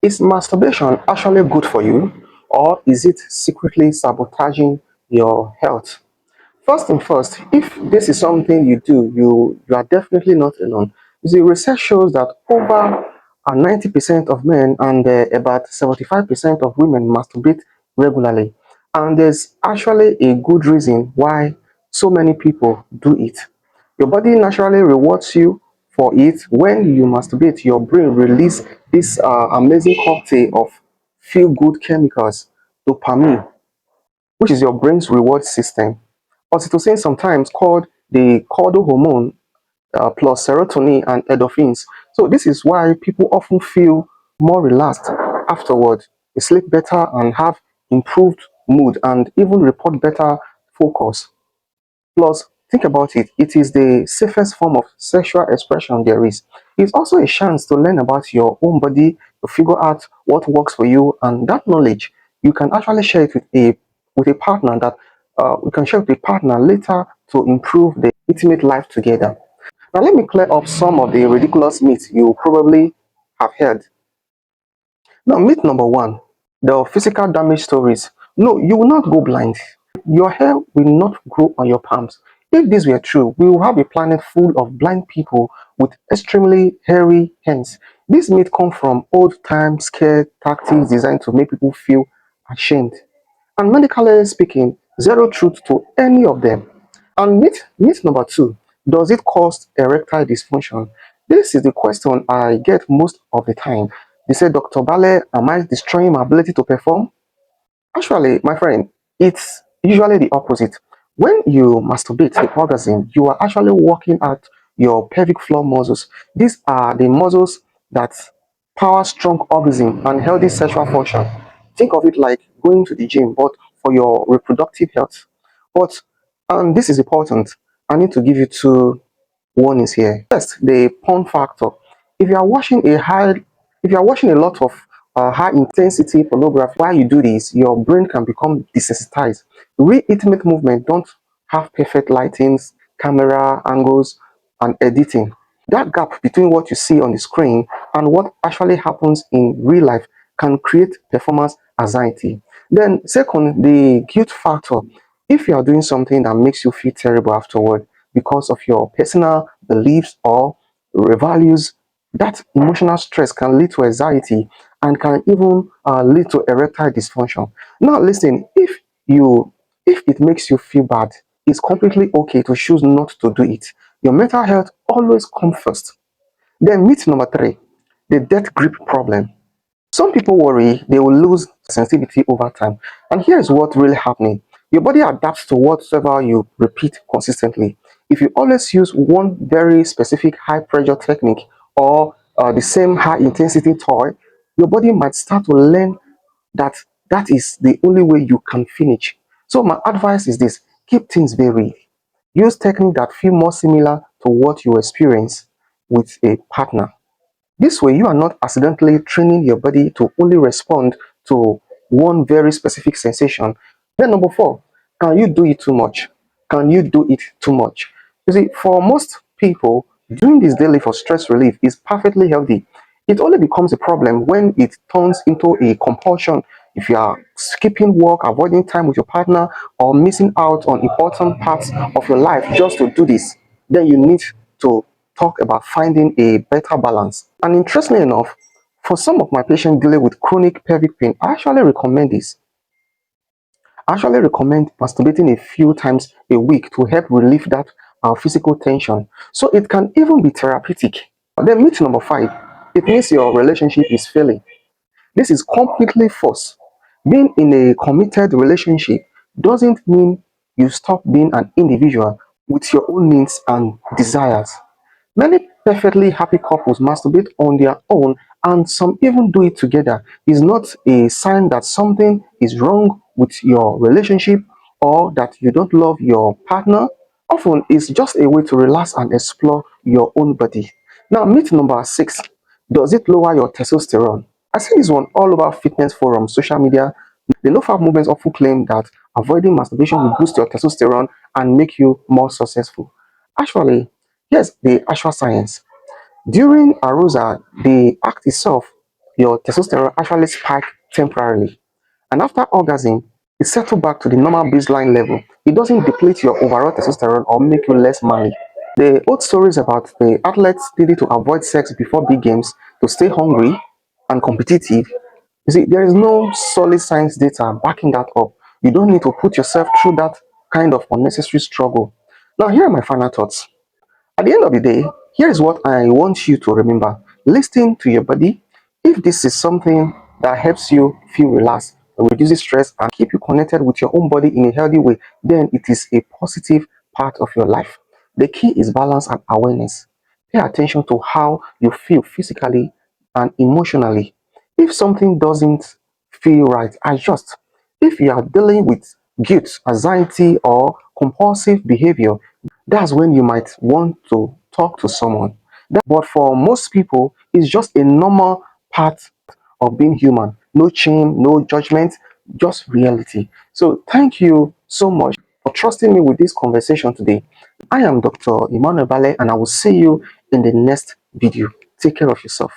Is masturbation actually good for you, or is it secretly sabotaging your health? First and first, if this is something you do, you are definitely not alone. You see, research shows that over 90% of men and about 75% of women masturbate regularly. And there's actually a good reason why so many people do it. Your body naturally rewards you for it. When you masturbate, your brain releases this amazing cocktail of feel-good chemicals, dopamine, which is your brain's reward system. Oxytocin, sometimes called the caudal hormone, plus serotonin and endorphins. So this is why people often feel more relaxed afterward. They sleep better and have improved mood and even report better focus. Plus, think about it, it is the safest form of sexual expression there is. It's also a chance to learn about your own body, to figure out what works for you, and that knowledge you can actually share it with a partner that you can share with a partner later to improve the intimate life together. Now, let me clear up some of the ridiculous myths you probably have heard. Now, myth number one, the physical damage stories. No, you will not go blind. Your hair will not grow on your palms. If this were true, we will have a planet full of blind people with extremely hairy hands. This myth comes from old-time scare tactics designed to make people feel ashamed. And medically speaking, zero truth to any of them. And myth number two, does it cause erectile dysfunction? This is the question I get most of the time. They say, Dr. Bale, am I destroying my ability to perform? Actually, my friend, it's usually the opposite. When you masturbate the orgasm, you are actually working out your pelvic floor muscles. These are the muscles that power strong orgasm and healthy sexual function. Think of it like going to the gym, but for your reproductive health. But, and this is important, I need to give you two warnings here. First, the porn factor. If you are watching a high, if you are watching a lot of high intensity pornography while you do this, your brain can become desensitized. Real intimate movement don't have perfect lightings, camera angles, and editing. That gap between what you see on the screen and what actually happens in real life can create performance anxiety. Then, second, the guilt factor. If you are doing something that makes you feel terrible afterward because of your personal beliefs or values, that emotional stress can lead to anxiety and can even lead to erectile dysfunction. Now, listen, you if it makes you feel bad, it's completely okay to choose not to do it. Your mental health always comes first. Then myth number three, the death grip problem. Some people worry they will lose sensitivity over time. And here's what really happening. Your body adapts to whatever you repeat consistently. If you always use one very specific high pressure technique or the same high intensity toy, your body might start to learn that that is the only way you can finish. So my advice is this: keep things varied. Use techniques that feel more similar to what you experience with a partner. This way, you are not accidentally training your body to only respond to one very specific sensation. Then number four, can you do it too much? Can you do it too much? You see, for most people, doing this daily for stress relief is perfectly healthy. It only becomes a problem when it turns into a compulsion. If you are skipping work, avoiding time with your partner, or missing out on important parts of your life just to do this, then you need to talk about finding a better balance. And interestingly enough, for some of my patients dealing with chronic pelvic pain, I actually recommend this. I actually recommend masturbating a few times a week to help relieve that physical tension. So it can even be therapeutic. Then myth number five, it means your relationship is failing. This is completely false. Being in a committed relationship doesn't mean you stop being an individual with your own needs and desires. Many perfectly happy couples masturbate on their own, and some even do it together. It's not a sign that something is wrong with your relationship or that you don't love your partner. Often, it's just a way to relax and explore your own body. Now, myth number six, does it lower your testosterone? I see this one all over fitness forums, social media. The NoFap movements often claim that avoiding masturbation will boost your testosterone and make you more successful. Actually, here's the actual science. During arousal, the act itself your testosterone actually spike temporarily. And after orgasm, it settles back to the normal baseline level. It doesn't deplete your overall testosterone or make you less manly. The old stories about the athletes needing to avoid sex before big games to stay hungry and competitive. You see, there is no solid science data backing that up. You don't need to put yourself through that kind of unnecessary struggle. Now, here are my final thoughts. At the end of the day, here is what I want you to remember. Listen to your body. If this is something that helps you feel relaxed, reduces stress, and keep you connected with your own body in a healthy way, then it is a positive part of your life. The key is balance and awareness. Pay attention to how you feel physically and emotionally. If something doesn't feel right, adjust. If you are dealing with guilt, anxiety, or compulsive behavior, that's when you might want to talk to someone. But for most people, it's just a normal part of being human. No shame, no judgment, just reality. So thank you so much for trusting me with this conversation today. I am Dr. Emmanuel Bale, and I will see you in the next video. Take care of yourself.